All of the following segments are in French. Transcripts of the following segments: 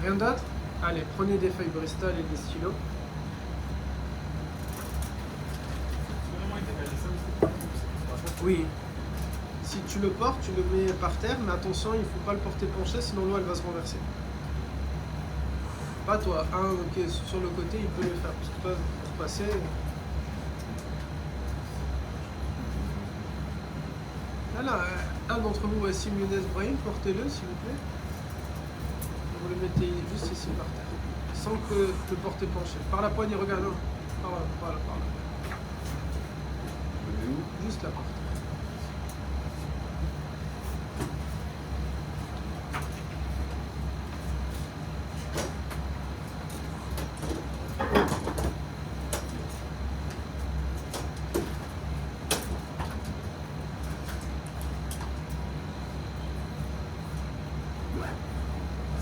Rien d'autre? Allez, prenez des feuilles Bristol et des stylos. Oui. Si tu le portes, tu le mets par terre, mais attention, il ne faut pas le porter penché, sinon l'eau elle va se renverser. Pas toi, un qui est sur le côté, il peut le faire, parce que toi, pour passer. Voilà, un d'entre vous, Wassim Younes Brahim, portez-le s'il vous plaît. Vous le mettez juste ici par terre, sans que le porter penché. Par la poignée, regarde, non. Par là, par là, par là. Juste là, par terre.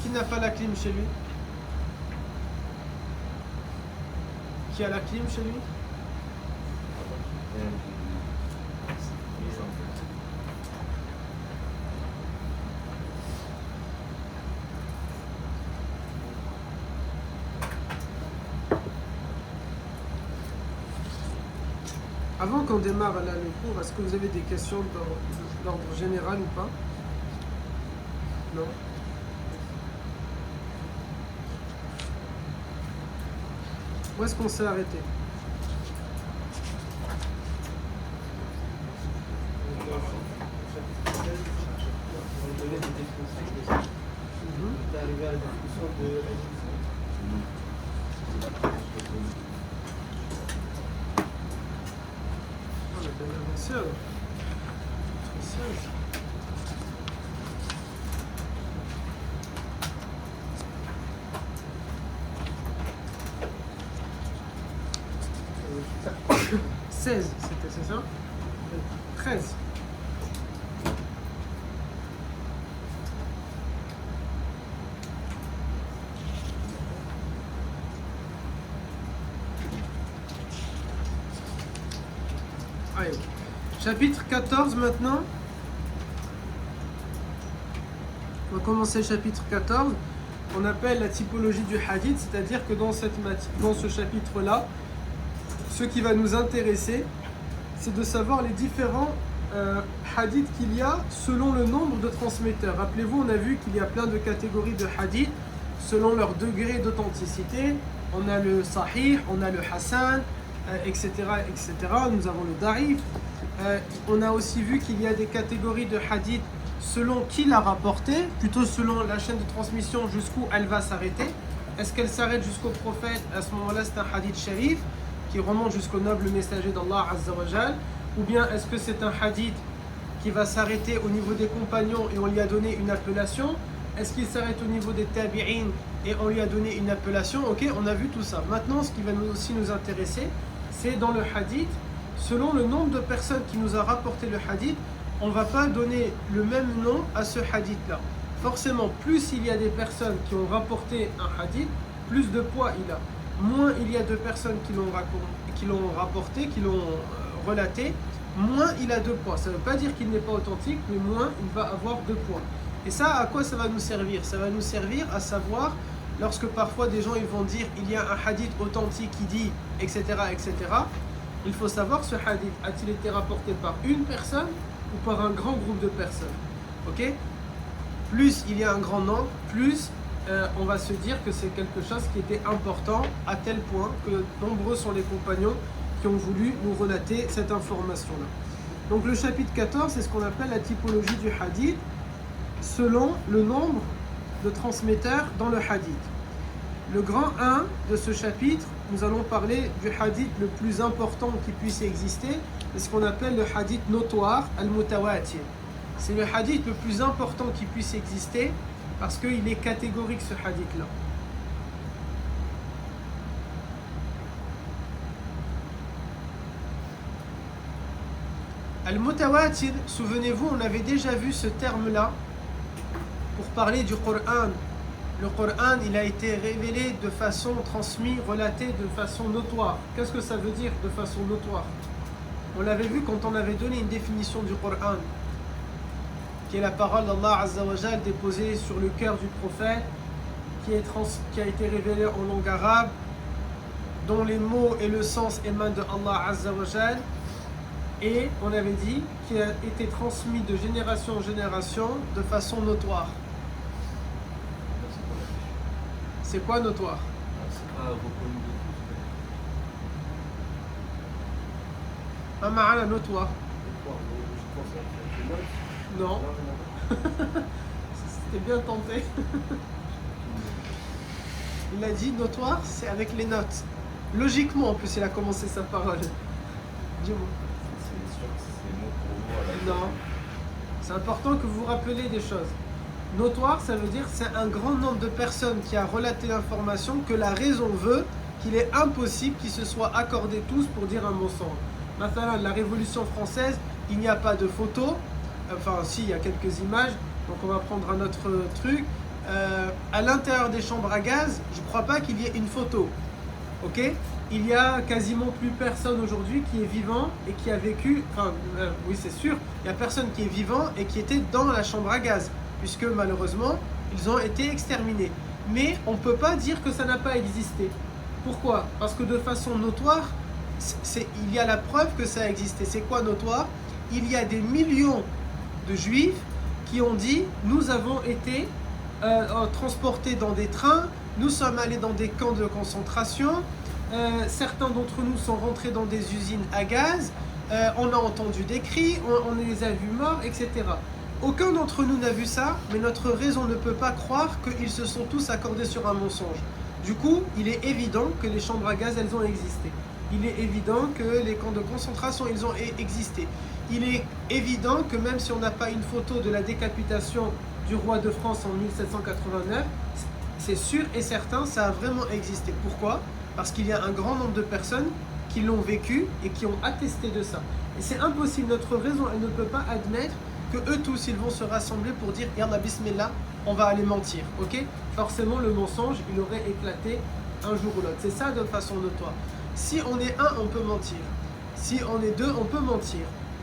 Qui n'a pas la clim chez lui? Qui a la clim chez lui? Avant qu'on démarre là, le cours, est-ce que vous avez des questions d'ordre général ou pas? Non? Où est-ce qu'on s'est arrêté? Arrivé à la discussion de Seul. Seize, c'est ça? 13. Allez. Chapitre 14 maintenant. On va commencer le chapitre 14. On appelle la typologie du hadith, c'est-à-dire que dans ce chapitre-là, ce qui va nous intéresser, c'est de savoir les différents hadiths qu'il y a selon le nombre de transmetteurs. Rappelez-vous, on a vu qu'il y a plein de catégories de hadiths selon leur degré d'authenticité. On a le sahih, on a le hasan, etc., etc. Nous avons le da'if. On a aussi vu qu'il y a des catégories de hadiths selon qui l'a rapporté, plutôt selon la chaîne de transmission jusqu'où elle va s'arrêter. Est-ce qu'elle s'arrête jusqu'au prophète? À ce moment-là, c'est un hadith sharif qui remonte jusqu'au noble messager d'Allah Azza wa Jal, ou bien est-ce que c'est un hadith qui va s'arrêter au niveau des compagnons et on lui a donné une appellation? Est-ce qu'il s'arrête au niveau des tabi'in et on lui a donné une appellation? Ok, on a vu tout ça. Maintenant, ce qui va aussi nous intéresser, c'est dans le hadith, selon le nombre de personnes qui nous a rapporté le hadith, on ne va pas donner le même nom à ce hadith-là. Forcément, plus il y a des personnes qui ont rapporté un hadith, plus de poids il a. Moins il y a de personnes qui l'ont rapporté, qui l'ont relaté, moins il a de poids. Ça ne veut pas dire qu'il n'est pas authentique, mais moins il va avoir de poids. Et ça, à quoi ça va nous servir? Ça va nous servir à savoir, lorsque parfois des gens ils vont dire il y a un hadith authentique qui dit, etc., etc., il faut savoir ce hadith, a-t-il été rapporté par une personne ou par un grand groupe de personnes? Ok? Plus il y a un grand nombre, plus on va se dire que c'est quelque chose qui était important à tel point que nombreux sont les compagnons qui ont voulu nous relater cette information-là. Donc le chapitre 14, c'est ce qu'on appelle la typologie du hadith selon le nombre de transmetteurs dans le hadith. Le grand 1 de ce chapitre, nous allons parler du hadith le plus important qui puisse exister, c'est ce qu'on appelle le hadith notoire, al-mutawatir. C'est le hadith le plus important qui puisse exister parce qu'il est catégorique ce hadith-là. Al-mutawatir, souvenez-vous, on avait déjà vu ce terme-là pour parler du Coran. Le Coran, il a été révélé de façon transmise, relaté de façon notoire. Qu'est-ce que ça veut dire de façon notoire? On l'avait vu quand on avait donné une définition du Coran, qui est la parole d'Allah Azza wa Jal déposée sur le cœur du prophète qui a été révélé en langue arabe, dont les mots et le sens émanent de Allah Azza wa Jal, et on avait dit qui a été transmis de génération en génération de façon notoire. C'est quoi notoire? C'est pas reconnu de tous. Un ma'ana notoire. Non. C'était bien tenté. Il a dit notoire, c'est avec les notes. Logiquement, en plus, il a commencé sa parole. Dis-moi. C'est sûr que c'est mot pour mot. Non. C'est important que vous vous rappeliez des choses. Notoire, ça veut dire c'est un grand nombre de personnes qui a relaté l'information que la raison veut qu'il est impossible qu'ils se soient accordés tous pour dire un mensonge. Maintenant, la Révolution française, il n'y a pas de photos. Enfin, si, il y a quelques images. Donc, on va prendre un autre truc. À l'intérieur des chambres à gaz, je ne crois pas qu'il y ait une photo. Ok? Il y a quasiment plus personne aujourd'hui qui est vivant et qui a vécu. Enfin, oui, c'est sûr. Il n'y a personne qui est vivant et qui était dans la chambre à gaz, puisque malheureusement, ils ont été exterminés. Mais on ne peut pas dire que ça n'a pas existé. Pourquoi? Parce que de façon notoire, il y a la preuve que ça a existé. C'est quoi notoire? Il y a des millions de juifs qui ont dit nous avons été transportés dans des trains, nous sommes allés dans des camps de concentration, certains d'entre nous sont rentrés dans des usines à gaz, on a entendu des cris, on les a vus morts, etc. Aucun d'entre nous n'a vu ça, mais notre raison ne peut pas croire qu'ils se sont tous accordés sur un mensonge. Du coup, il est évident que les chambres à gaz, elles ont existé. Il est évident que les camps de concentration, ils ont existé. Il est évident que même si on n'a pas une photo de la décapitation du roi de France en 1789, c'est sûr et certain, ça a vraiment existé. Pourquoi? Parce qu'il y a un grand nombre de personnes qui l'ont vécu et qui ont attesté de ça. Et c'est impossible, notre raison, elle ne peut pas admettre que eux tous, ils vont se rassembler pour dire « Yallah, bismillah, on va aller mentir ». Ok? Forcément, le mensonge, il aurait éclaté un jour ou l'autre. C'est ça de façon notoire. Si on est un, on peut mentir. Si on est deux, on peut mentir.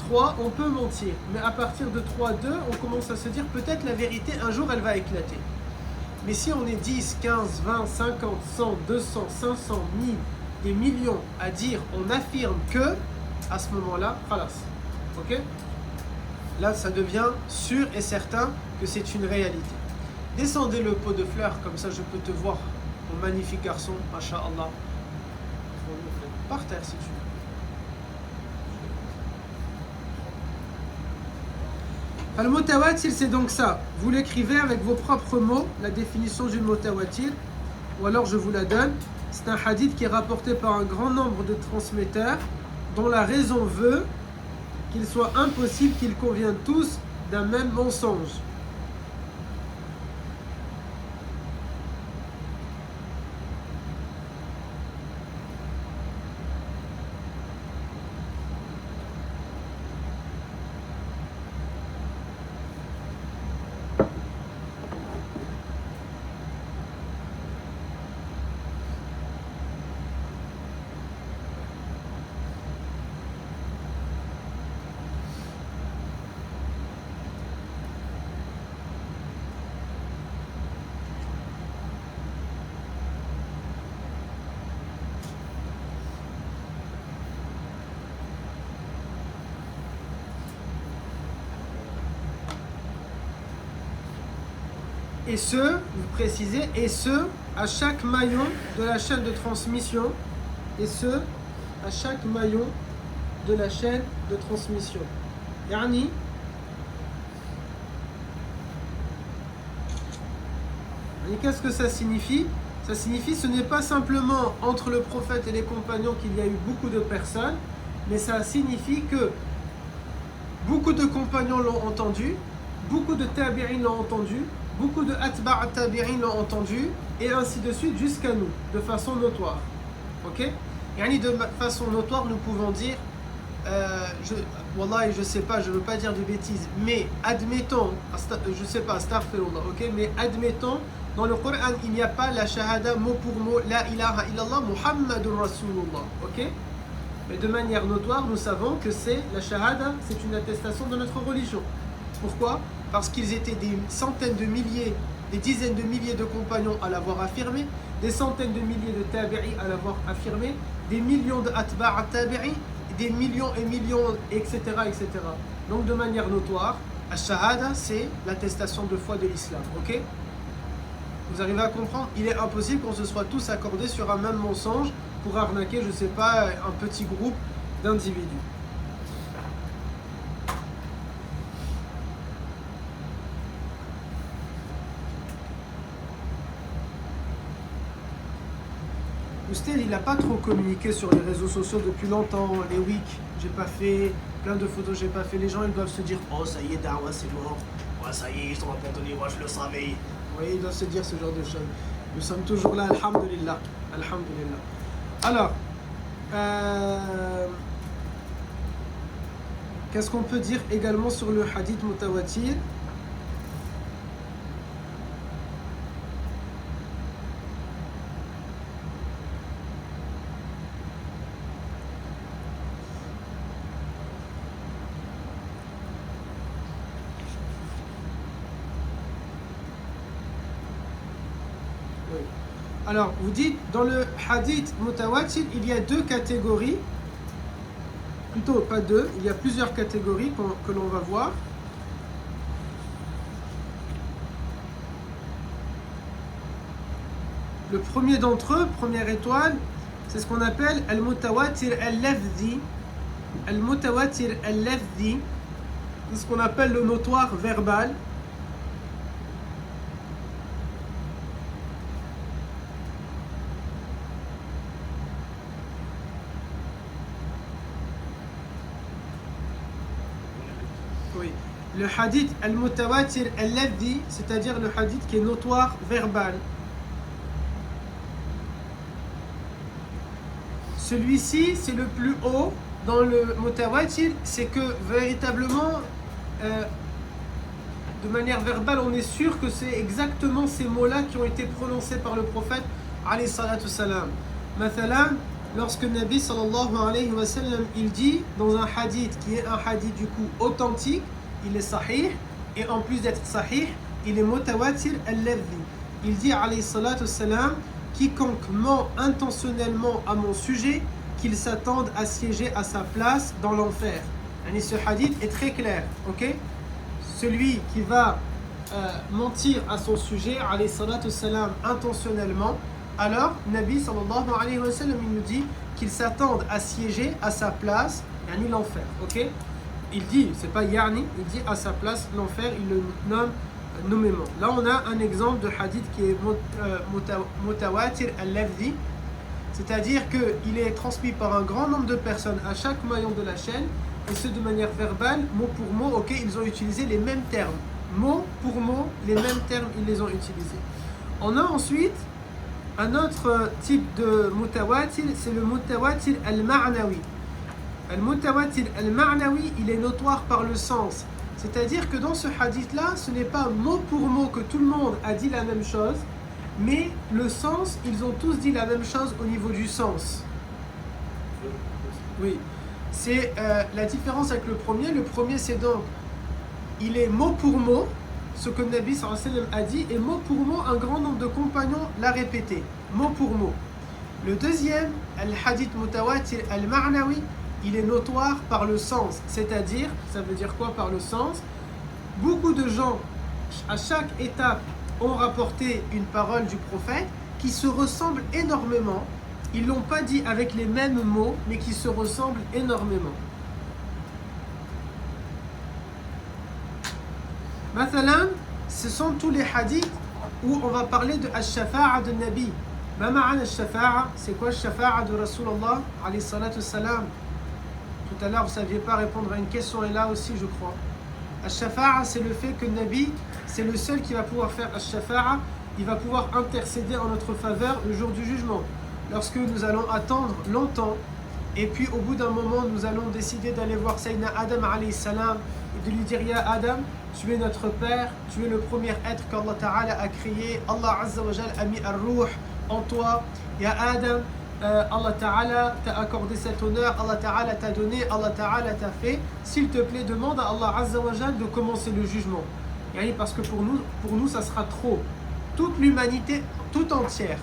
3, on peut mentir. Mais à partir de 3, 2, on commence à se dire peut-être la vérité, un jour, elle va éclater. Mais si on est 10, 15, 20, 50, 100, 200, 500, 1000, des millions à dire, on affirme que, à ce moment-là, khalas. Ok? Là, ça devient sûr et certain que c'est une réalité. Descendez le pot de fleurs, comme ça je peux te voir, mon magnifique garçon, masha'Allah. Par terre si tu veux. Al-Mutawatir, c'est donc ça. Vous l'écrivez avec vos propres mots, la définition du Mutawatir, ou alors je vous la donne. C'est un hadith qui est rapporté par un grand nombre de transmetteurs, dont la raison veut qu'il soit impossible qu'ils conviennent tous d'un même mensonge. Et ce, vous précisez, et ce, à chaque maillon de la chaîne de transmission, et ce, à chaque maillon de la chaîne de transmission. Yani, qu'est-ce que ça signifie? Ça signifie ce n'est pas simplement entre le prophète et les compagnons qu'il y a eu beaucoup de personnes, mais ça signifie que beaucoup de compagnons l'ont entendu, beaucoup de tabi'in l'ont entendu, beaucoup de atba' tabi'in l'ont entendu, et ainsi de suite jusqu'à nous, de façon notoire. Ok? Yani de façon notoire, nous pouvons dire, Wallah, je sais pas, je veux pas dire de bêtises, mais admettons, je sais pas, astaghfirullah, ok? Mais admettons, dans le Coran, il n'y a pas la shahada mot pour mot, la ilaha illallah, Muhammadur Rasulullah, ok? Mais de manière notoire, nous savons que c'est la shahada, c'est une attestation de notre religion. Pourquoi? Parce qu'ils étaient des centaines de milliers des dizaines de milliers de compagnons à l'avoir affirmé, des centaines de milliers de tabi'i à l'avoir affirmé, des millions de atba'a tabi'i, des millions et millions, etc., etc. Donc de manière notoire, Ash-Shahada, c'est l'attestation de foi de l'islam, ok? Vous arrivez à comprendre? Il est impossible qu'on se soit tous accordés sur un même mensonge pour arnaquer, je sais pas, un petit groupe d'individus. Ousted, il n'a pas trop communiqué sur les réseaux sociaux depuis longtemps, les weeks, j'ai pas fait, plein de photos, j'ai pas fait. Les gens, ils doivent se dire, oh ça y est, Dawa, c'est mort, oh, ça y est, ils sont abandonnés, moi je le savais. Vous voyez, ils doivent se dire ce genre de choses. Nous sommes toujours là, alhamdulillah, alhamdulillah. Alors, qu'est-ce qu'on peut dire également sur le hadith mutawatir? Alors, vous dites, dans le hadith mutawatir, il y a deux catégories, plutôt pas deux, il y a plusieurs catégories que l'on va voir. Le premier d'entre eux, première étoile, c'est ce qu'on appelle al-mutawatir al-lafzi. Al-mutawatir al-lafzi, c'est ce qu'on appelle le notoire verbal. Oui. Le hadith al-mutawatir al-lafzi, c'est-à-dire le hadith qui est notoire verbal. Celui-ci, c'est le plus haut dans le mutawatir, c'est que véritablement, de manière verbale, on est sûr que c'est exactement ces mots-là qui ont été prononcés par le prophète alayhi salatu salam. Mathalan, lorsque Nabi sallallahu alayhi wa sallam, il dit dans un hadith qui est un hadith du coup authentique, il est sahih, et en plus d'être sahih, il est mutawatir al-lafzi. Il dit alayhi salatu salam, quiconque ment intentionnellement à mon sujet, qu'il s'attende à siéger à sa place dans l'enfer. Et ce hadith est très clair, ok? Celui qui va mentir à son sujet, alayhi salatu salam, intentionnellement, alors Nabi sallallahu alayhi wa sallam, il nous dit qu'il s'attende à siéger à sa place, yani l'enfer, ok? Il dit, c'est pas yani, il dit à sa place l'enfer, il le nomme nommément. Là on a un exemple de hadith qui est mutawatir al-lafzi, c'est-à-dire qu'il est transmis par un grand nombre de personnes à chaque maillon de la chaîne, et ce de manière verbale, mot pour mot, ok, ils ont utilisé les mêmes termes. Mot pour mot, les mêmes termes, ils les ont utilisés. On a ensuite un autre type de mutawatir, c'est le mutawatir al-ma'nawi. Al-mutawatir al-ma'nawi, il est notoire par le sens. C'est-à-dire que dans ce hadith-là, ce n'est pas mot pour mot que tout le monde a dit la même chose, mais le sens, ils ont tous dit la même chose au niveau du sens. Oui, c'est la différence avec le premier. Le premier, c'est donc, il est mot pour mot, ce que Nabi sallallahu alayhi wa sallam a dit, et mot pour mot, un grand nombre de compagnons l'a répété, mot pour mot. Le deuxième, al-hadith mutawatir al-ma'nawi, il est notoire par le sens, c'est-à-dire, ça veut dire quoi par le sens? Beaucoup de gens, à chaque étape, ont rapporté une parole du prophète qui se ressemble énormément. Ils ne l'ont pas dit avec les mêmes mots, mais qui se ressemblent énormément. Mathalan, ce sont tous les hadiths où on va parler de Ash-Shafa'a de Nabi. Ma ma'ana Ash-Shafa'a, c'est quoi Ash-Shafa'a de Rasulullah alayhi salatu salam? Tout à l'heure, vous ne saviez pas répondre à une question, et là aussi, je crois. Ash-Shafa'a, c'est le fait que Nabi, c'est le seul qui va pouvoir faire Ash-Shafa'a. Il va pouvoir intercéder en notre faveur le jour du jugement. Lorsque nous allons attendre longtemps, et puis au bout d'un moment, nous allons décider d'aller voir Sayyidina Adam alayhi salam et de lui dire: Ya Adam, tu es notre père, tu es le premier être qu'Allah Ta'ala a créé. Allah Azza wa Jal a mis ar-ruh en toi. Ya Adam, Allah Ta'ala t'a accordé cet honneur, Allah Ta'ala t'a donné, Allah Ta'ala t'a fait. S'il te plaît, demande à Allah Azza wa Jal de commencer le jugement. Parce que pour nous, ça sera trop. Toute l'humanité, tout entière,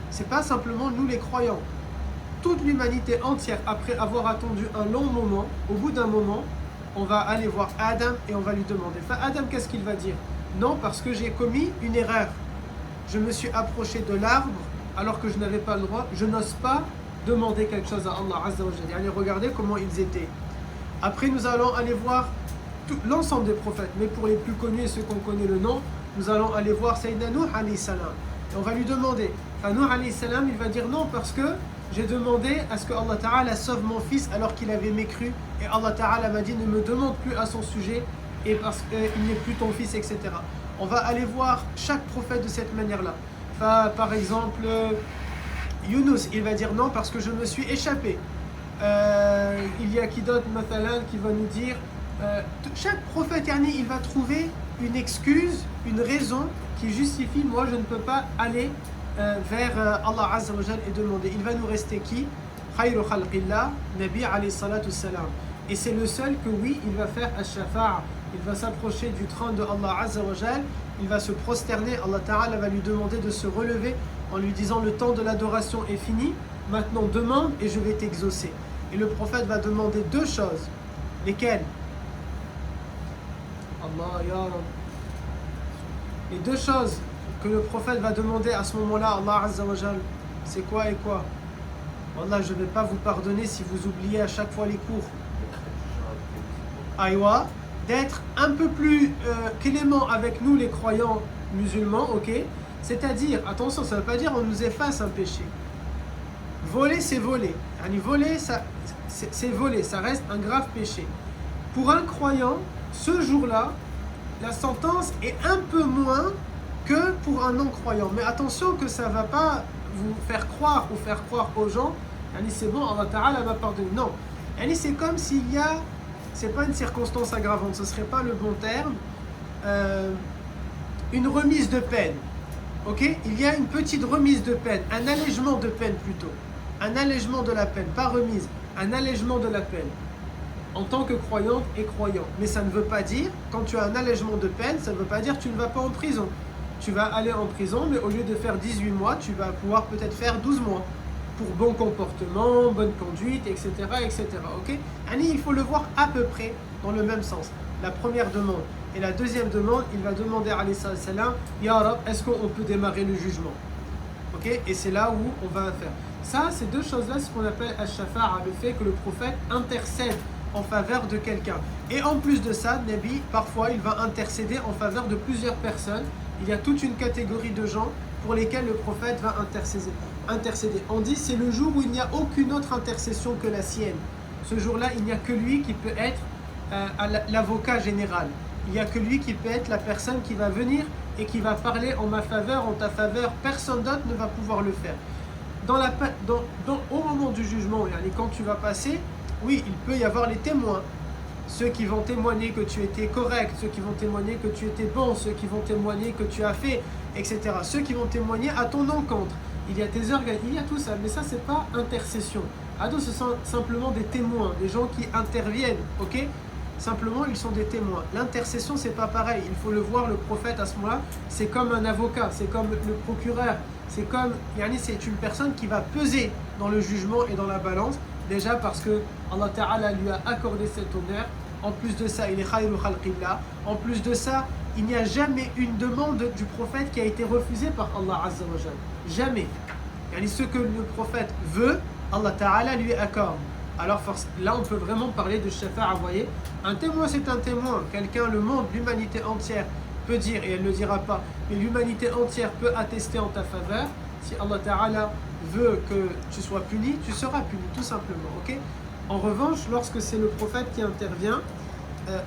c'est pas simplement nous les croyants. Toute l'humanité entière, après avoir attendu un long moment, au bout d'un moment, on va aller voir Adam et on va lui demander. Enfin, Adam, qu'est-ce qu'il va dire? Non, parce que j'ai commis une erreur. Je me suis approché de l'arbre alors que je n'avais pas le droit. Je n'ose pas demander quelque chose à Allah Azza wa Jalla. Allez, regardez comment ils étaient. Après, nous allons aller voir l'ensemble des prophètes, mais pour les plus connus et ceux qu'on connaît le nom, nous allons aller voir Sayyidina Nuh alayhi salam. Et on va lui demander. Nuh alayhi salam, il va dire non parce que j'ai demandé à ce que Allah Ta'ala sauve mon fils alors qu'il avait mécru. Et Allah Ta'ala m'a dit ne me demande plus à son sujet et parce qu'il n'est plus ton fils, etc. On va aller voir chaque prophète de cette manière-là. Par exemple, Yunus, il va dire non parce que je me suis échappé. Il y a qui d'autre, Mathalan, qui va nous dire chaque prophète, il va trouver une excuse, une raison qui justifie moi je ne peux pas aller vers Allah Azza wa Jal et demander. Il va nous rester qui? Khayru khalqillah, Nabi alayhi salatu salam. Et c'est le seul que oui, il va faire ash-shafa'a. Il va s'approcher du trône de Allah Azza wa Jal, il va se prosterner, Allah Ta'ala va lui demander de se relever en lui disant le temps de l'adoration est fini, maintenant demande et je vais t'exaucer. Et le prophète va demander deux choses. Lesquelles? Allah ya Rab. Les deux choses que le prophète va demander à ce moment-là, Allah Azza wa Jal, c'est quoi et quoi? Wallah, je ne vais pas vous pardonner si vous oubliez à chaque fois les cours. Aïwa, d'être un peu plus clément avec nous les croyants musulmans, ok? C'est-à-dire, attention, ça ne veut pas dire on nous efface un péché. Voler, c'est voler. Voler, c'est voler, ça reste un grave péché. Pour un croyant, ce jour-là, la sentence est un peu moins que pour un non-croyant. Mais attention que ça ne va pas vous faire croire ou faire croire aux gens, c'est bon, Allah Ta'ala m'a pardonné. Non. C'est comme s'il y a, c'est pas une circonstance aggravante, ce ne serait pas le bon terme, une remise de peine. Ok? Il y a une petite remise de peine, un allègement de peine plutôt. Un allègement de la peine, pas remise, un allègement de la peine. En tant que croyante et croyant. Mais ça ne veut pas dire, quand tu as un allègement de peine, ça ne veut pas dire que tu ne vas pas en prison. Tu vas aller en prison, mais au lieu de faire 18 mois, tu vas pouvoir peut-être faire 12 mois. Pour bon comportement, bonne conduite, etc. etc. Ok? Il faut le voir à peu près dans le même sens. La première demande. Et la deuxième demande, il va demander à alayhi salam, Ya Rab, est-ce qu'on peut démarrer le jugement? Ok? Et c'est là où on va faire. Ça, ces deux choses-là, c'est ce qu'on appelle ash-shafa'a, le fait que le prophète intercède en faveur de quelqu'un. Et en plus de ça, Nabi, parfois, il va intercéder en faveur de plusieurs personnes. Il y a toute une catégorie de gens pour lesquels le prophète va intercéder. On dit c'est le jour où il n'y a aucune autre intercession que la sienne. Ce jour-là, il n'y a que lui qui peut être l'avocat général. Il n'y a que lui qui peut être la personne qui va venir et qui va parler en ma faveur, en ta faveur. Personne d'autre ne va pouvoir le faire. Au moment du jugement, quand tu vas passer, oui, il peut y avoir les témoins. Ceux qui vont témoigner que tu étais correct, ceux qui vont témoigner que tu étais bon, ceux qui vont témoigner que tu as fait, etc. Ceux qui vont témoigner à ton encontre. Il y a tes organes, il y a tout ça, mais ça c'est pas intercession. Ado, ce sont simplement des témoins, des gens qui interviennent, ok? Simplement, ils sont des témoins. L'intercession, c'est pas pareil. Il faut le voir, le prophète à ce moment-là, c'est comme un avocat, c'est comme le procureur, c'est comme, c'est une personne qui va peser dans le jugement et dans la balance. Déjà parce que Allah Ta'ala lui a accordé cet honneur. En plus de ça, il est khayru khalqillah. En plus de ça, il n'y a jamais une demande du prophète qui a été refusée par Allah Azza wa Jal. Jamais. Ce que le prophète veut, Allah Ta'ala lui accorde. Alors là, on peut vraiment parler de shafa'a, vous voyez. Un témoin, c'est un témoin. Quelqu'un, le monde, l'humanité entière peut dire, et elle ne le dira pas, mais l'humanité entière peut attester en ta faveur. Si Allah Ta'ala veut que tu sois puni, tu seras puni, tout simplement. Ok? En revanche, lorsque c'est le prophète qui intervient,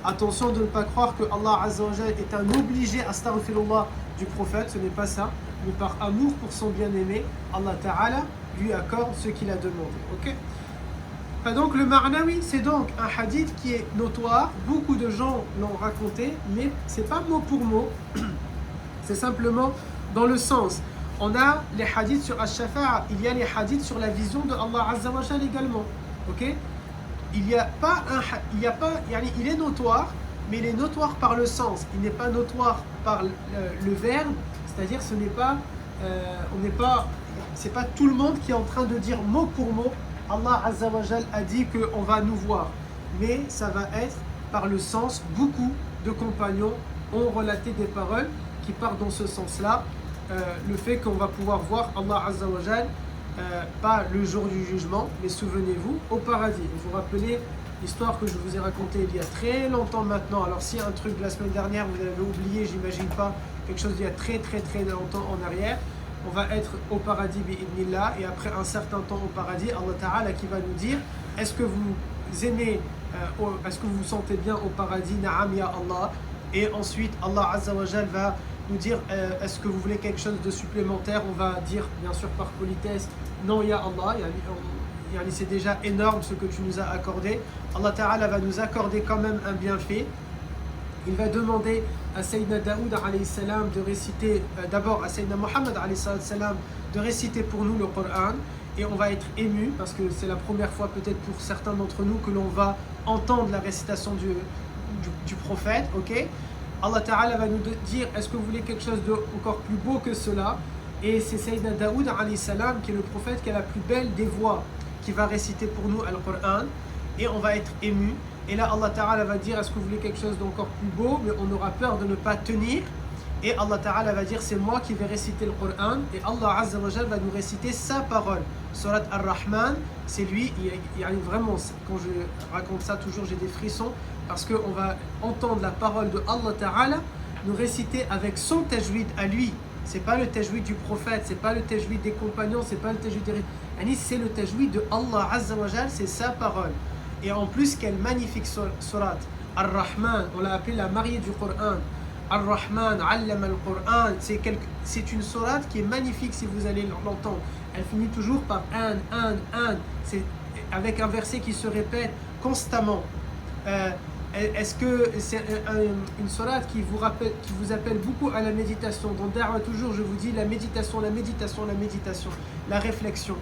attention de ne pas croire que Allah Azza wa Jal est un obligé, astaghfirullah, du prophète, ce n'est pas ça. Mais par amour pour son bien-aimé, Allah Ta'ala lui accorde ce qu'il a demandé. Ok? Donc le ma'nawi, c'est donc un hadith qui est notoire, beaucoup de gens l'ont raconté, mais c'est pas mot pour mot, c'est simplement dans le sens. On a les hadiths sur Ash-Shafa'a, il y a les hadiths sur la vision de Allah Azza wa Jal également. Ok? Il est notoire, mais il est notoire par le sens, il n'est pas notoire par le verbe, c'est-à-dire ce n'est pas, c'est pas tout le monde qui est en train de dire mot pour mot, Allah Azza wa Jal a dit qu'on va nous voir, mais ça va être par le sens. Beaucoup de compagnons ont relaté des paroles qui partent dans ce sens-là, le fait qu'on va pouvoir voir Allah Azza wa Jal, pas le jour du jugement, mais souvenez-vous, au paradis. Vous vous rappelez l'histoire que je vous ai racontée il y a très longtemps maintenant. Alors si un truc de la semaine dernière vous avez oublié, j'imagine pas, quelque chose d'il y a très longtemps en arrière, on va être au paradis bi'idnillah, et après un certain temps au paradis, Allah Ta'ala qui va nous dire, est-ce que vous aimez, est-ce que vous vous sentez bien au paradis, na'am ya Allah, et ensuite Allah Azza wa Jal va nous dire, est-ce que vous voulez quelque chose de supplémentaire? On va dire bien sûr par politesse, non ya Allah, c'est déjà énorme ce que tu nous as accordé. Allah Ta'ala va nous accorder quand même un bienfait. Il va demander à Sayyidina Daoud alayhi salam de réciter, d'abord à Sayyidina Muhammad alayhi salam de réciter pour nous le Coran, et on va être ému parce que c'est la première fois peut-être pour certains d'entre nous que l'on va entendre la récitation du prophète, ok? Allah Ta'ala va nous dire, est-ce que vous voulez quelque chose de encore plus beau que cela? Et c'est Sayyidina Daoud alayhi salam qui est le prophète qui a la plus belle des voix, qui va réciter pour nous le Coran, et on va être ému. Et là Allah Ta'ala va dire, est-ce que vous voulez quelque chose d'encore plus beau? Mais on aura peur de ne pas tenir, et Allah Ta'ala va dire, c'est moi qui vais réciter le Coran, et Allah Azza wa Jal va nous réciter sa parole. Surat Ar-Rahman, c'est lui, il y a vraiment, quand je raconte ça toujours j'ai des frissons, parce qu'on va entendre la parole de Allah Ta'ala nous réciter avec son tajwid à lui. C'est pas le tajwid du prophète, c'est pas le tajwid des compagnons, c'est pas le tajwid des... c'est le tajwid de Allah Azza wa Jal, c'est sa parole. Et en plus, quelle magnifique surat. Ar-Rahman, on l'a appelé la mariée du Coran. Ar-Rahman, Allama al-Quran, c'est une sourate qui est magnifique si vous allez l'entendre. Elle finit toujours par un. C'est avec un verset qui se répète constamment. Est-ce que c'est une sourate qui vous appelle beaucoup à la méditation? Dans Da'wa, toujours, je vous dis la méditation, la réflexion.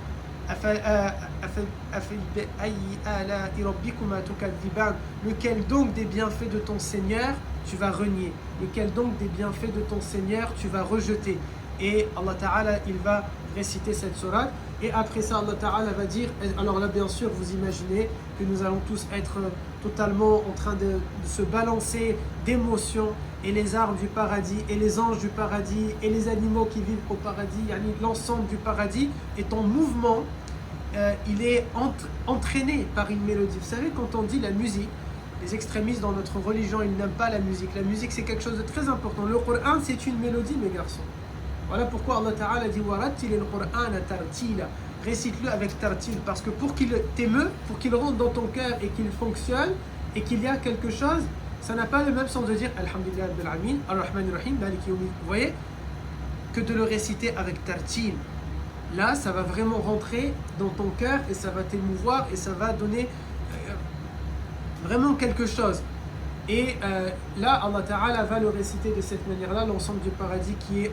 Lequel donc des bienfaits de ton Seigneur tu vas renier? Lequel donc des bienfaits de ton Seigneur tu vas rejeter? Et Allah Ta'ala, il va réciter cette sourate, et après ça Allah Ta'ala va dire, alors là bien sûr vous imaginez que nous allons tous être totalement en train de se balancer d'émotions, et les arbres du paradis, et les anges du paradis, et les animaux qui vivent au paradis, l'ensemble du paradis est en mouvement, il est entraîné par une mélodie. Vous savez, quand on dit la musique, les extrémistes dans notre religion, ils n'aiment pas la musique. La musique, c'est quelque chose de très important. Le Coran, c'est une mélodie, mes garçons. Voilà pourquoi Allah Ta'ala dit وَرَتِّلِ الْقُرْآنَ تَرْتِيلًا, récite-le avec tartil, parce que pour qu'il t'émeut, pour qu'il rentre dans ton cœur et qu'il fonctionne, et qu'il y a quelque chose, ça n'a pas le même sens de dire Alhamdulillah Rabbil Alamin, Ar-Rahman Ar-Rahim, Maliki Yawmi, vous voyez, que de le réciter avec tartil. Là, ça va vraiment rentrer dans ton cœur, et ça va t'émouvoir, et ça va donner vraiment quelque chose. Et là, Allah Ta'ala va le réciter de cette manière-là, l'ensemble du paradis qui est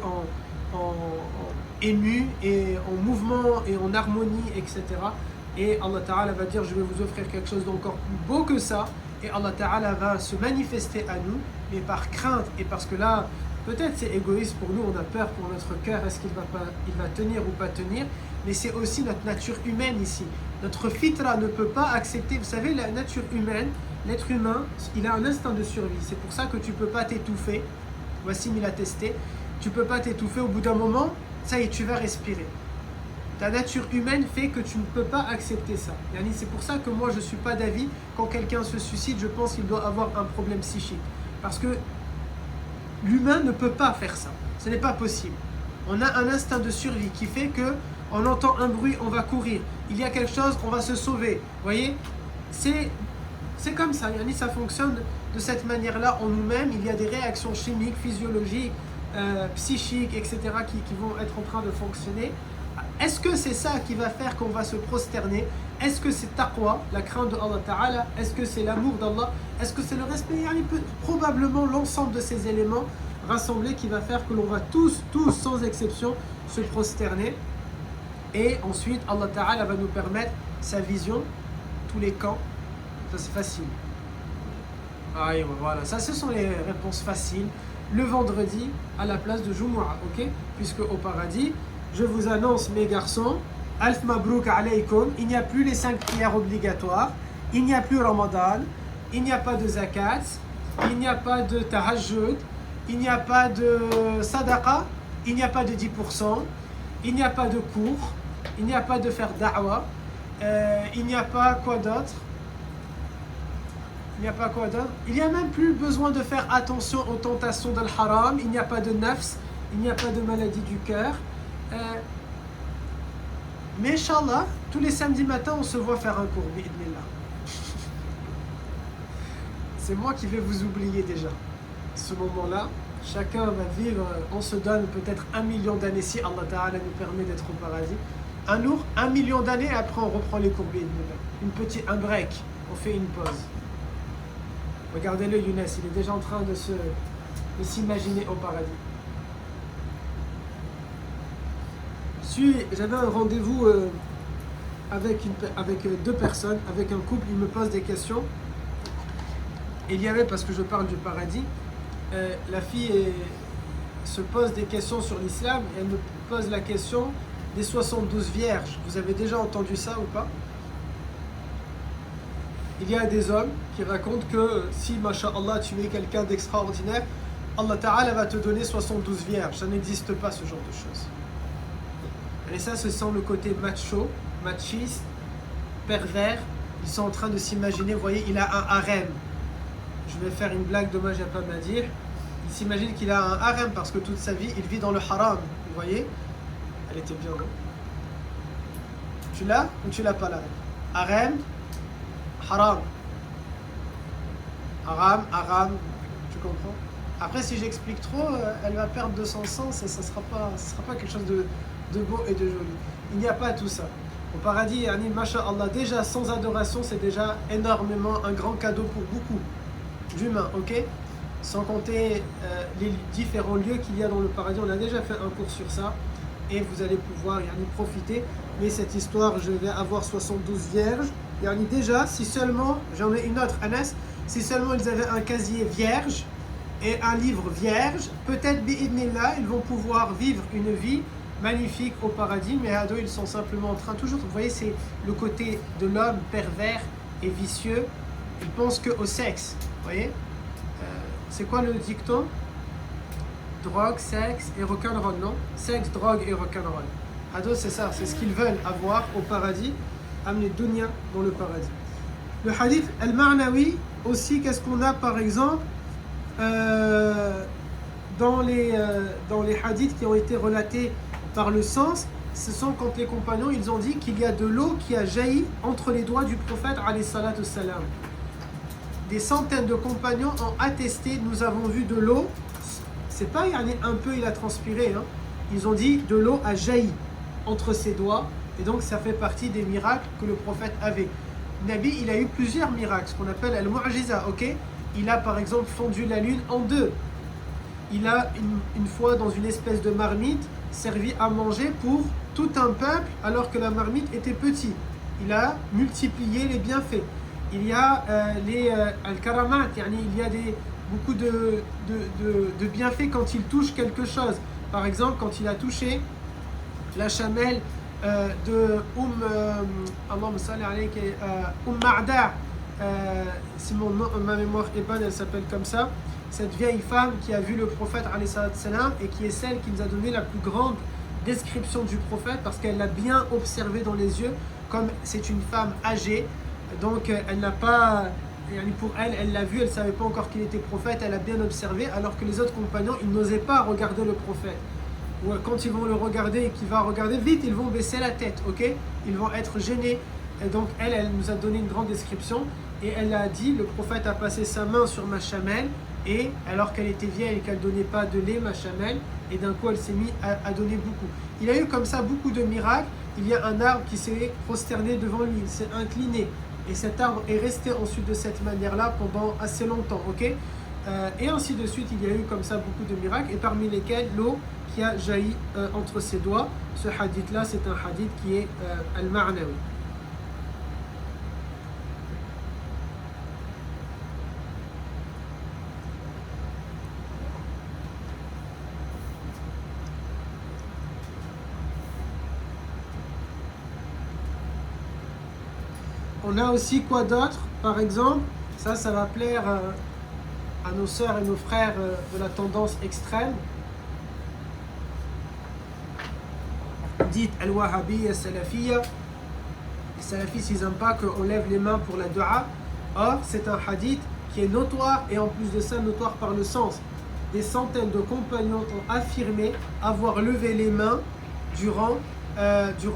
ému, et en mouvement, et en harmonie, etc. Et Allah Ta'ala va dire, je vais vous offrir quelque chose d'encore plus beau que ça. Et Allah Ta'ala va se manifester à nous, mais par crainte, et parce que là, peut-être c'est égoïste pour nous, on a peur pour notre cœur, est-ce qu'il va tenir ou pas tenir, mais c'est aussi notre nature humaine ici. Notre fitra ne peut pas accepter, vous savez, la nature humaine, l'être humain, il a un instinct de survie. C'est pour ça que tu ne peux pas t'étouffer. Voici, il a testé. Tu ne peux pas t'étouffer, au bout d'un moment, ça y est, tu vas respirer. Ta nature humaine fait que tu ne peux pas accepter ça. C'est pour ça que moi, je ne suis pas d'avis, quand quelqu'un se suicide, je pense qu'il doit avoir un problème psychique. Parce que l'humain ne peut pas faire ça. Ce n'est pas possible. On a un instinct de survie qui fait que on entend un bruit, on va courir. Il y a quelque chose, on va se sauver. Vous voyez, c'est comme ça. Ça fonctionne de cette manière-là en nous-mêmes. Il y a des réactions chimiques, physiologiques, psychiques, etc. qui vont être en train de fonctionner. Est-ce que c'est ça qui va faire qu'on va se prosterner? Est-ce que c'est taqwa, la crainte de Allah Ta'ala? Est-ce que c'est l'amour d'Allah? Est-ce que c'est le respect? Probablement l'ensemble de ces éléments rassemblés qui va faire que l'on va tous sans exception se prosterner. Et ensuite Allah Ta'ala va nous permettre sa vision, tous les camps. Ça c'est facile. Ah, voilà, ça ce sont les réponses faciles. Le vendredi à la place de Jumu'ah, ok? Puisque au paradis, je vous annonce mes garçons, Alf Mabrouk alaykoum, il n'y a plus les 5 prières obligatoires, il n'y a plus Ramadan, il n'y a pas de zakat, il n'y a pas de tahajjud, il n'y a pas de sadaqa, il n'y a pas de 10%, il n'y a pas de cours, il n'y a pas de faire da'wah, il n'y a pas quoi d'autre? Il n'y a pas quoi d'autre? Il n'y a même plus besoin de faire attention aux tentations de l'haram, il n'y a pas de nafs, il n'y a pas de maladie du cœur. Mais Inch'Allah, tous les samedis matins, on se voit faire un cours, bi'idnillah. C'est moi qui vais vous oublier déjà. Ce moment-là, chacun va vivre, on se donne peut-être 1 million d'années si Allah Ta'ala nous permet d'être au paradis. 1 million d'années, après on reprend les cours, bi'idnillah. Un break, on fait une pause. Regardez-le, Younes, il est déjà en train de s'imaginer au paradis. J'avais un rendez-vous avec 2 personnes, avec un couple, ils me posent des questions. Et il y avait, parce que je parle du paradis, la fille se pose des questions sur l'islam, et elle me pose la question des 72 vierges. Vous avez déjà entendu ça ou pas? Il y a des hommes qui racontent que si, masha'Allah, tu es quelqu'un d'extraordinaire, Allah Ta'ala va te donner 72 vierges. Ça n'existe pas, ce genre de choses. Et ça, ce sent le côté macho, machiste, pervers. Ils sont en train de s'imaginer, vous voyez, il a un harem. Je vais faire une blague, dommage, il n'y a pas à dire. Il s'imagine qu'il a un harem parce que toute sa vie, il vit dans le haram. Vous voyez? Elle était bien, non? Tu l'as ou tu l'as pas là? Harem, haram. Haram, tu comprends? Après, si j'explique trop, elle va perdre de son sens et ça sera pas quelque chose de beau et de joli. Il n'y a pas tout ça. Au paradis, yani, masha'Allah, déjà sans adoration, c'est déjà énormément un grand cadeau pour beaucoup d'humains, ok? Sans compter les différents lieux qu'il y a dans le paradis. On a déjà fait un cours sur ça et vous allez pouvoir y profiter. Mais cette histoire, je vais avoir 72 vierges. Yani déjà, si seulement, j'en ai une autre, Anas, si seulement ils avaient un casier vierge et un livre vierge, peut-être bi'idnillah, ils vont pouvoir vivre une vie magnifique au paradis, mais à deux, ils sont simplement en train, toujours, vous voyez, c'est le côté de l'homme pervers et vicieux, il pense qu'au sexe, vous voyez, c'est quoi le dicton? Drogue, sexe et rock'n'roll, non? Sexe, drogue et rock'n'roll. À deux, c'est ça, c'est ce qu'ils veulent avoir au paradis, amener dunya dans le paradis. Le hadith al-Ma'nawi, aussi, qu'est-ce qu'on a par exemple dans les hadiths qui ont été relatés par le sens, ce sont quand les compagnons ils ont dit qu'il y a de l'eau qui a jailli entre les doigts du prophète alayhi salatu salam. Des centaines de compagnons ont attesté, nous avons vu de l'eau, c'est pas un peu il a transpiré, hein. Ils ont dit de l'eau a jailli entre ses doigts et donc ça fait partie des miracles que le prophète avait. Nabi il a eu plusieurs miracles, ce qu'on appelle al-mu'jiza, ok? Il a par exemple fondu la lune en deux. Il a une fois dans une espèce de marmite servi à manger pour tout un peuple alors que la marmite était petite. Il a multiplié les bienfaits. Il y a les al-karamat, il y a beaucoup de bienfaits quand il touche quelque chose. Par exemple, quand il a touché la chamelle de Ma'da, si ma mémoire est bonne, elle s'appelle comme ça. Cette vieille femme qui a vu le prophète alayhi salam et qui est celle qui nous a donné la plus grande description du prophète parce qu'elle l'a bien observé dans les yeux, comme c'est une femme âgée, donc elle n'a pas, pour elle, elle l'a vu, elle ne savait pas encore qu'il était prophète, elle a bien observé, alors que les autres compagnons, ils n'osaient pas regarder le prophète. Ou quand ils vont le regarder et qu'il va regarder vite, ils vont baisser la tête, ok? Ils vont être gênés. Et donc elle nous a donné une grande description et elle a dit, le prophète a passé sa main sur ma chamelle et alors qu'elle était vieille et qu'elle ne donnait pas de lait, ma chamelle, et d'un coup elle s'est mise à donner beaucoup. Il a eu comme ça beaucoup de miracles. Il y a un arbre qui s'est prosterné devant lui, il s'est incliné et cet arbre est resté ensuite de cette manière-là pendant assez longtemps, ok? Et ainsi de suite, il y a eu comme ça beaucoup de miracles et parmi lesquels l'eau qui a jailli entre ses doigts. Ce hadith-là, c'est un hadith qui est al-Ma'nawi. On a aussi quoi d'autre? Par exemple, ça va plaire à nos sœurs et nos frères de la tendance extrême. Dites Al-Wahhabiyya, Salafiyya. Les salafistes, ils n'aiment pas qu'on lève les mains pour la dua. Or, c'est un hadith qui est notoire et en plus de ça, notoire par le sens. Des centaines de compagnons ont affirmé avoir levé les mains durant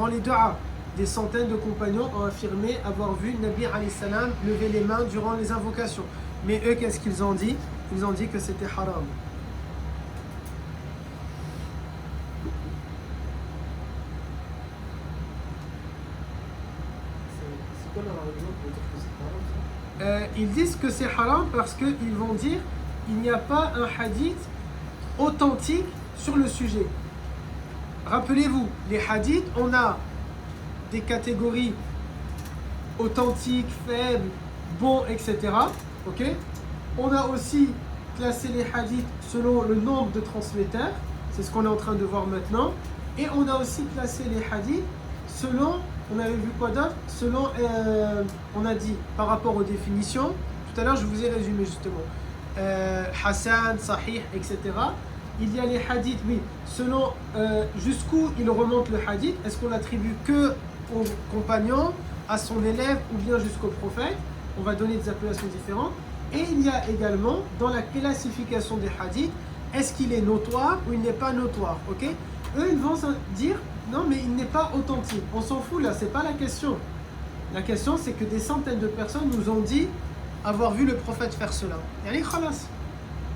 les du'as. Des centaines de compagnons ont affirmé avoir vu Nabi alayhi salam lever les mains durant les invocations. Mais eux, qu'est-ce qu'ils ont dit? Ils ont dit que c'était haram. C'est quoi leur argument pour dire que c'est haram, ça? Ils disent que c'est haram parce qu'ils vont dire il n'y a pas un hadith authentique sur le sujet. Rappelez-vous, les hadiths, on a des catégories authentiques, faibles, bons, etc. Ok? On a aussi classé les hadiths selon le nombre de transmetteurs, c'est ce qu'on est en train de voir maintenant. Et on a aussi classé les hadiths selon, on avait vu quoi d'autre? Selon, on a dit par rapport aux définitions, tout à l'heure je vous ai résumé justement, Hassan, Sahih, etc. Il y a les hadiths, oui, selon jusqu'où il remonte le hadith, est-ce qu'on l'attribue que au compagnon, à son élève ou bien jusqu'au prophète? On va donner des appellations différentes. Et il y a également dans la classification des hadiths, est-ce qu'il est notoire ou il n'est pas notoire? Ok? Eux ils vont se dire non mais il n'est pas authentique. On s'en fout là, c'est pas la question. La question c'est que des centaines de personnes nous ont dit avoir vu le prophète faire cela. Yani khalas.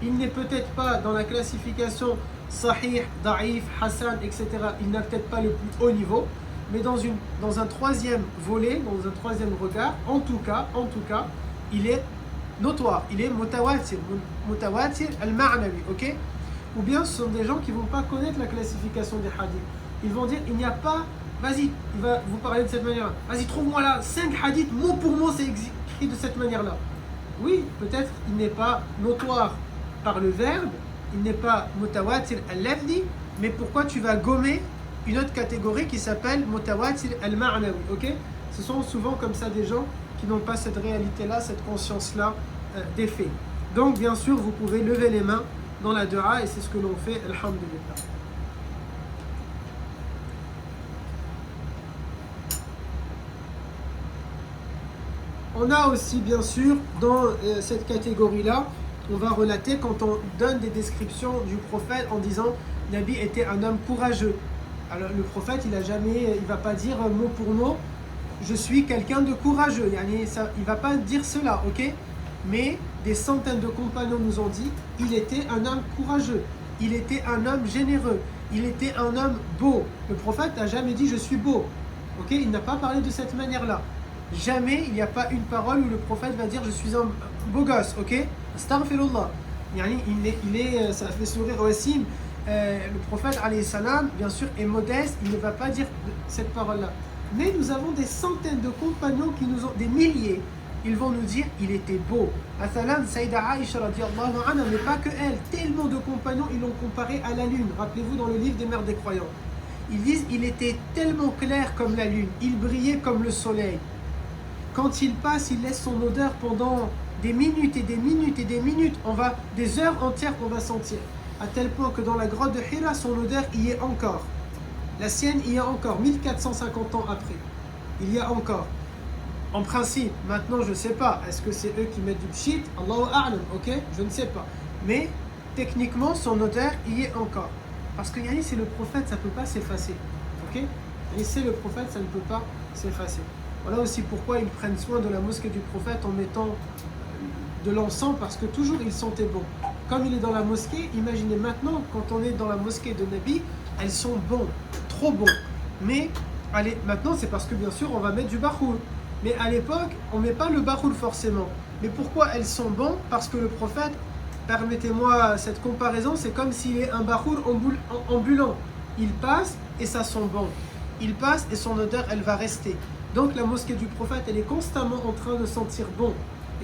Il n'est peut-être pas dans la classification sahih, da'if, hassan, etc. Il n'a peut-être pas le plus haut niveau, mais dans un troisième volet, dans un troisième regard, en tout cas, il est notoire, il est mutawatir al-ma'nawi, ok? Ou bien ce sont des gens qui ne vont pas connaître la classification des hadiths. Ils vont dire, il n'y a pas, vas-y, il va vous parler de cette manière-là. Vas-y, trouve-moi là 5 hadiths, mot pour mot, c'est écrit de cette manière-là. Oui, peut-être il n'est pas notoire par le verbe, il n'est pas mutawatir al-lafzi, mais pourquoi tu vas gommer une autre catégorie qui s'appelle mutawatir al-ma'nawi, ok? Ce sont souvent comme ça des gens qui n'ont pas cette réalité-là, cette conscience-là des faits. Donc bien sûr, vous pouvez lever les mains dans la dua et c'est ce que l'on fait, alhamdulillah. On a aussi bien sûr dans cette catégorie-là, on va relater quand on donne des descriptions du prophète en disant Nabi était un homme courageux. Alors le prophète, il ne va pas dire mot pour mot je suis quelqu'un de courageux. Il ne va pas dire cela, ok? Mais des centaines de compagnons nous ont dit il était un homme courageux, il était un homme généreux, il était un homme beau. Le prophète n'a jamais dit je suis beau, ok? Il n'a pas parlé de cette manière-là. Jamais il n'y a pas une parole où le prophète va dire je suis un beau gosse, ok? Astaghfirullah. Ça fait sourire Wassim. Le prophète alayhi salam, bien sûr, est modeste, il ne va pas dire cette parole-là. Mais nous avons des centaines de compagnons qui nous ont, des milliers, ils vont nous dire il était beau. Athalan, Saïda Aïcha radiallahu anha, mais pas que elle, tellement de compagnons, ils l'ont comparé à la lune. Rappelez-vous dans le livre des mères des croyants. Ils disent il était tellement clair comme la lune, il brillait comme le soleil. Quand il passe, il laisse son odeur pendant des minutes et des minutes et des minutes. Des heures entières qu'on va sentir. À tel point que dans la grotte de Hira, son odeur y est encore. La sienne y est encore, 1450 ans après. Il y a encore. En principe, maintenant je ne sais pas, est-ce que c'est eux qui mettent du pshit? Allahu a'lam, ok? Je ne sais pas. Mais techniquement, son odeur y est encore. Parce que yani, c'est le prophète, ça ne peut pas s'effacer. Ok? Et c'est le prophète, ça ne peut pas s'effacer. Voilà aussi pourquoi ils prennent soin de la mosquée du prophète en mettant de l'encens, parce que toujours il sentait bon. Comme il est dans la mosquée, imaginez maintenant, quand on est dans la mosquée de Nabi, elles sont bonnes, trop bons. Mais allez, maintenant c'est parce que bien sûr on va mettre du bahoul. Mais à l'époque, on ne met pas le bahoul forcément. Mais pourquoi elles sont bonnes? Parce que le prophète, permettez-moi cette comparaison, c'est comme s'il est un bahoul ambulant. Il passe et ça sent bon. Il passe et son odeur, elle va rester. Donc la mosquée du prophète, elle est constamment en train de sentir bon.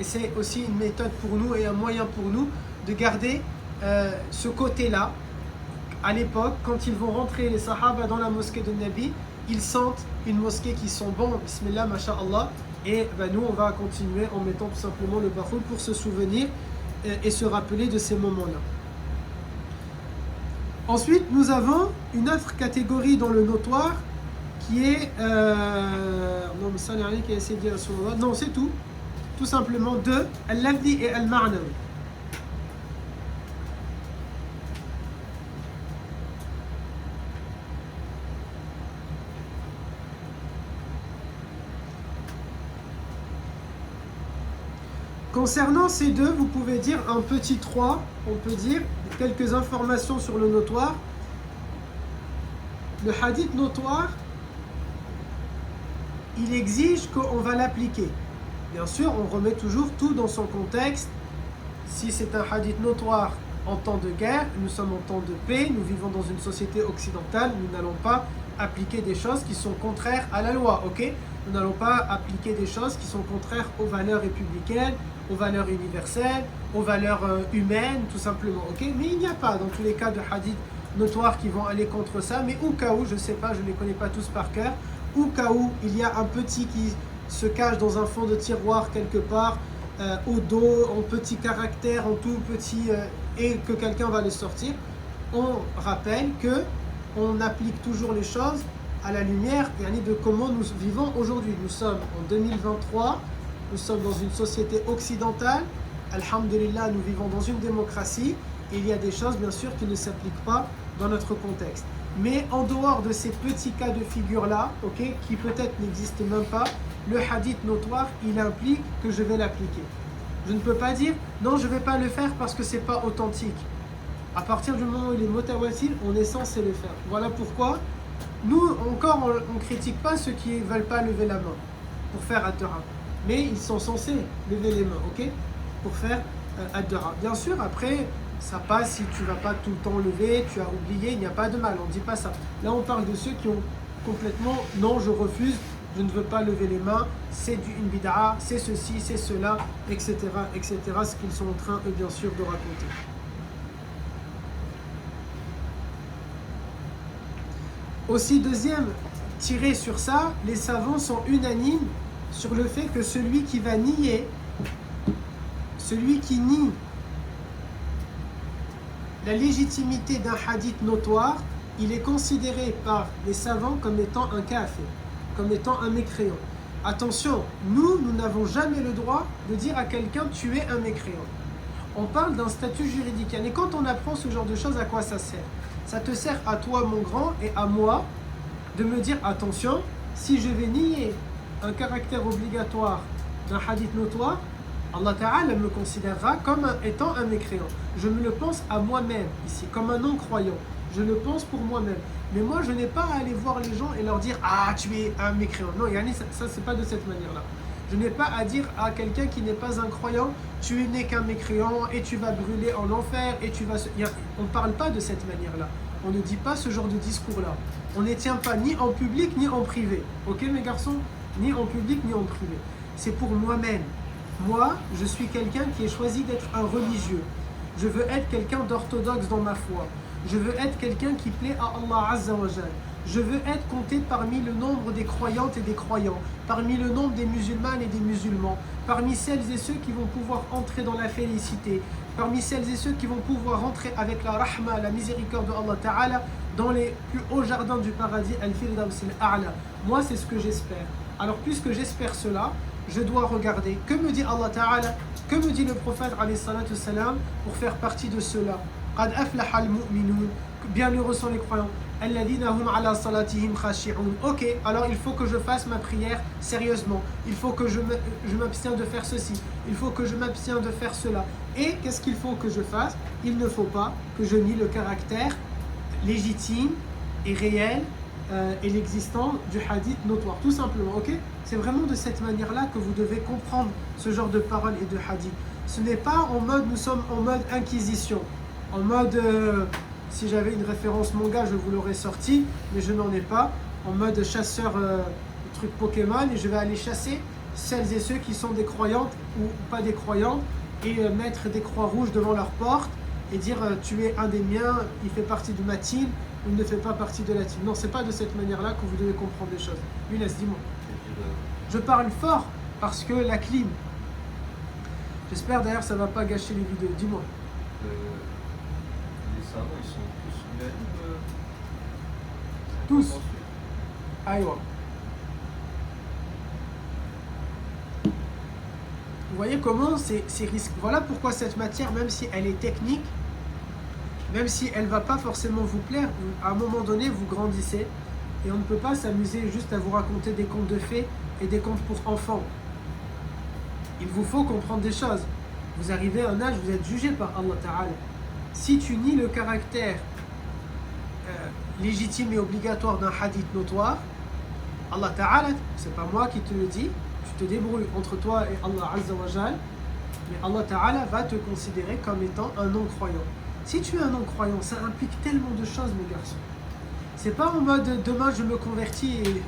Et c'est aussi une méthode pour nous et un moyen pour nous de garder ce côté-là. À l'époque, quand ils vont rentrer, les sahaba, dans la mosquée de Nabi, ils sentent une mosquée qui sent bon, bismillah, masha'Allah, Et nous, on va continuer en mettant tout simplement le baroul pour se souvenir et se rappeler de ces moments-là. Ensuite, nous avons une autre catégorie dans le notoire qui est... non, mais ça, il n'y a rien qui a essayé de dire à ce moment-là. Non, c'est tout. Tout simplement deux, al-lafdi et al-ma'nawi. Concernant ces deux, vous pouvez dire un petit 3, on peut dire quelques informations sur le notoire. Le hadith notoire, il exige qu'on va l'appliquer. Bien sûr, on remet toujours tout dans son contexte. Si c'est un hadith notoire en temps de guerre, nous sommes en temps de paix, nous vivons dans une société occidentale, nous n'allons pas appliquer des choses qui sont contraires à la loi, ok? Nous n'allons pas appliquer des choses qui sont contraires aux valeurs républicaines, aux valeurs universelles, aux valeurs humaines, tout simplement, ok? Mais il n'y a pas, dans tous les cas, de hadith notoires qui vont aller contre ça, mais au cas où, je ne sais pas, je ne les connais pas tous par cœur, au cas où il y a un petit qui se cache dans un fond de tiroir quelque part, au dos, en petit caractère, en tout petit, et que quelqu'un va le sortir, on rappelle que on applique toujours les choses à la lumière de comment nous vivons aujourd'hui. Nous sommes en 2023, nous sommes dans une société occidentale, alhamdulillah, nous vivons dans une démocratie, et il y a des choses bien sûr qui ne s'appliquent pas dans notre contexte. Mais en dehors de ces petits cas de figure-là, ok, qui peut-être n'existent même pas, le hadith notoire, il implique que je vais l'appliquer. Je ne peux pas dire, non, je ne vais pas le faire parce que ce n'est pas authentique. À partir du moment où il est mutawatir, on est censé le faire. Voilà pourquoi, nous, encore, on ne critique pas ceux qui ne veulent pas lever la main pour faire ad-dura. Mais ils sont censés lever les mains, ok, pour faire ad-dura. Bien sûr, après, ça passe si tu ne vas pas tout le temps lever, tu as oublié, il n'y a pas de mal, on ne dit pas ça. Là, on parle de ceux qui ont complètement, non, je refuse, je ne veux pas lever les mains, c'est une bid'a, c'est ceci, c'est cela, etc., etc., ce qu'ils sont en train, bien sûr, de raconter. Aussi, deuxième tiré sur ça, les savants sont unanimes sur le fait que celui qui va nier, celui qui nie la légitimité d'un hadith notoire, il est considéré par les savants comme étant un kafir, comme étant un mécréant. Attention, nous n'avons jamais le droit de dire à quelqu'un « tu es un mécréant ». On parle d'un statut juridique. Et quand on apprend ce genre de choses, à quoi ça sert? Ça te sert à toi, mon grand, et à moi, de me dire « attention, si je vais nier un caractère obligatoire d'un hadith notoire, Allah Ta'ala me considérera comme étant un mécréant. Je me le pense à moi-même ici, comme un non-croyant. Je le pense pour moi-même. Mais moi, je n'ai pas à aller voir les gens et leur dire « ah, tu es un mécréant ». Non, Yani, ça c'est pas de cette manière-là. Je n'ai pas à dire à quelqu'un qui n'est pas un croyant « tu n'es qu'un mécréant et tu vas brûler en enfer et tu vas… » On ne parle pas de cette manière-là. On ne dit pas ce genre de discours-là. On ne tient pas ni en public ni en privé. Ok, mes garçons? Ni en public ni en privé. C'est pour moi-même. Moi, je suis quelqu'un qui est choisi d'être un religieux. Je veux être quelqu'un d'orthodoxe dans ma foi. Je veux être quelqu'un qui plaît à Allah Azza wa Jal. Je veux être compté parmi le nombre des croyantes et des croyants, parmi le nombre des musulmanes et des musulmans, parmi celles et ceux qui vont pouvoir entrer dans la félicité, parmi celles et ceux qui vont pouvoir entrer avec la rahma, la miséricorde de Allah Ta'ala, dans les plus hauts jardins du paradis, Al-Firdaus al-A'la. Moi, c'est ce que j'espère. Alors, puisque j'espère cela, je dois regarder que me dit Allah Ta'ala, que me dit le prophète alayhi salatu salam pour faire partie de cela. Qad aflaha al-mu'minun, bienheureux sont les croyants. Alladhina hum ala salatihim khashi'un. Ok, alors il faut que je fasse ma prière sérieusement. Il faut que je m'abstienne de faire ceci. Il faut que je m'abstienne de faire cela. Et qu'est-ce qu'il faut que je fasse? Il ne faut pas que je nie le caractère légitime et réel et l'existence du hadith notoire, tout simplement, ok? C'est vraiment de cette manière-là que vous devez comprendre ce genre de paroles et de hadith. Ce n'est pas en mode, nous sommes en mode inquisition, en mode, si j'avais une référence manga, je vous l'aurais sorti, mais je n'en ai pas, en mode chasseur, truc Pokémon, et je vais aller chasser celles et ceux qui sont des croyantes ou pas des croyantes, et mettre des croix rouges devant leur porte, et dire tu es un des miens, il fait partie de ma team, ou il ne fait pas partie de la team. Non, c'est pas de cette manière-là que vous devez comprendre les choses. Younes, dis-moi. Je parle fort. Parce que la clim. J'espère d'ailleurs ça va pas gâcher les vidéos. Dis-moi. Les savants, ils sont tous unanimes. Tous. Aïwa. Vous voyez comment c'est risqué. Voilà pourquoi cette matière, même si elle est technique, même si elle ne va pas forcément vous plaire, à un moment donné, vous grandissez et on ne peut pas s'amuser juste à vous raconter des contes de fées et des contes pour enfants. Il vous faut comprendre des choses. Vous arrivez à un âge, vous êtes jugé par Allah Ta'ala. Si tu nies le caractère légitime et obligatoire d'un hadith notoire, Allah Ta'ala, c'est pas moi qui te le dis, tu te débrouilles entre toi et Allah Azza wa Jal, mais Allah Ta'ala va te considérer comme étant un non-croyant. Si tu es un non-croyant, ça implique tellement de choses, mes garçons. C'est pas en mode demain je me convertis et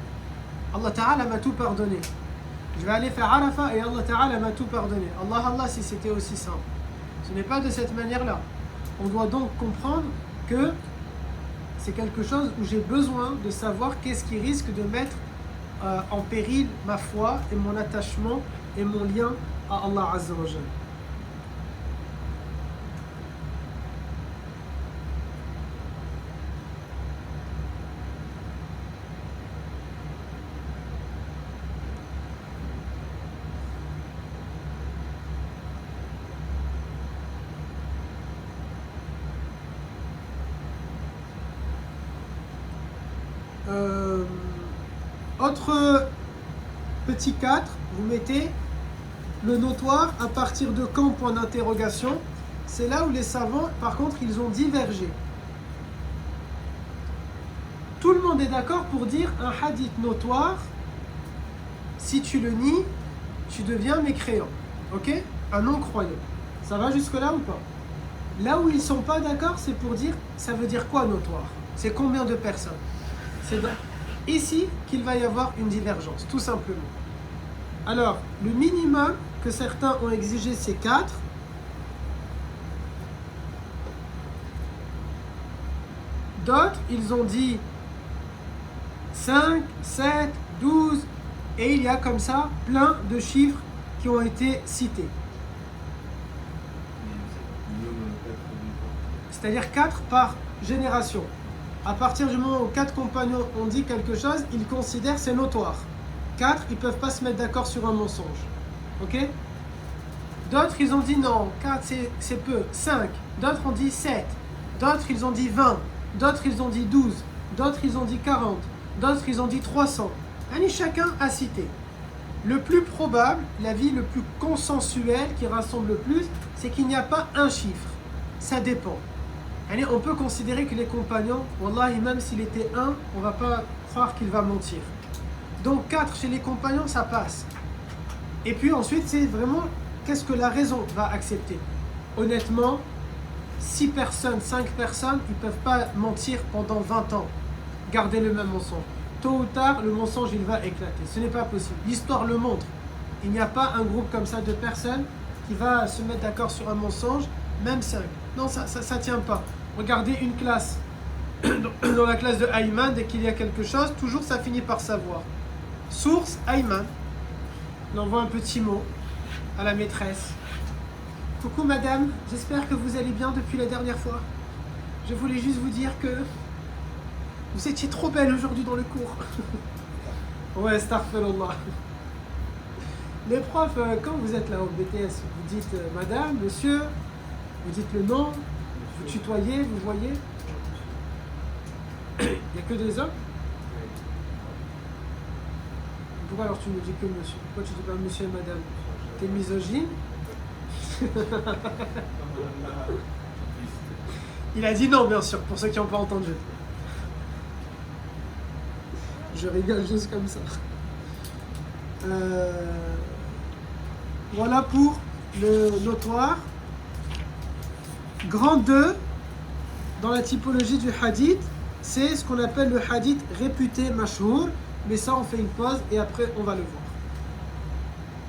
Allah Ta'ala m'a tout pardonné. Je vais aller faire Arafat et Allah Ta'ala m'a tout pardonné. Allah, si c'était aussi simple. Ce n'est pas de cette manière-là. On doit donc comprendre que c'est quelque chose où j'ai besoin de savoir qu'est-ce qui risque de mettre en péril ma foi et mon attachement et mon lien à Allah Azza wa Jal. Autre petit 4, vous mettez le notoire à partir de quand, point d'interrogation. C'est là où les savants, par contre, ils ont divergé. Tout le monde est d'accord pour dire un hadith notoire, si tu le nies, tu deviens mécréant. Ok? Un non-croyant. Ça va jusque-là ou pas? Là où ils ne sont pas d'accord, c'est pour dire, ça veut dire quoi notoire? C'est combien de personnes? C'est ici qu'il va y avoir une divergence, tout simplement. Alors, le minimum que certains ont exigé, c'est 4. D'autres, ils ont dit 5, 7, 12, et il y a comme ça plein de chiffres qui ont été cités. C'est-à-dire 4 par génération. À partir du moment où 4 compagnons ont dit quelque chose, ils considèrent c'est notoire. 4, ils ne peuvent pas se mettre d'accord sur un mensonge. Ok? D'autres, ils ont dit non, 4 c'est peu. 5. D'autres ont dit 7. D'autres, ils ont dit 20. D'autres, ils ont dit 12. D'autres, ils ont dit 40. D'autres, ils ont dit 300. Allez, chacun a cité. Le plus probable, l'avis le plus consensuel qui rassemble le plus, c'est qu'il n'y a pas un chiffre. Ça dépend. Allez, on peut considérer que les compagnons, wallahi, même s'il était 1, on ne va pas croire qu'il va mentir. Donc 4 chez les compagnons, ça passe. Et puis ensuite, c'est vraiment qu'est-ce que la raison va accepter. Honnêtement, 6 personnes, 5 personnes, ils ne peuvent pas mentir pendant 20 ans. Garder le même mensonge. Tôt ou tard, le mensonge, il va éclater. Ce n'est pas possible. L'histoire le montre. Il n'y a pas un groupe comme ça de personnes qui va se mettre d'accord sur un mensonge, même 5. Non, ça ne tient pas. Regardez une classe. Dans la classe de Ayman, dès qu'il y a quelque chose, toujours ça finit par savoir. Source, Ayman. On envoie un petit mot à la maîtresse. Coucou madame, j'espère que vous allez bien depuis la dernière fois. Je voulais juste vous dire que vous étiez trop belle aujourd'hui dans le cours. Ouais, astaghfirullah. Les profs, quand vous êtes là au BTS, vous dites madame, monsieur, vous dites le nom, vous tutoyez, vous voyez. Il n'y a que des hommes. Pourquoi alors tu me dis que monsieur? Pourquoi tu dis pas monsieur et madame? T'es misogyne? Il a dit non, bien sûr, pour ceux qui n'ont pas entendu. Je rigole juste comme ça. Voilà pour le notoire. Grand 2, dans la typologie du hadith, c'est ce qu'on appelle le hadith réputé mashhour. Mais ça, on fait une pause et après, on va le voir.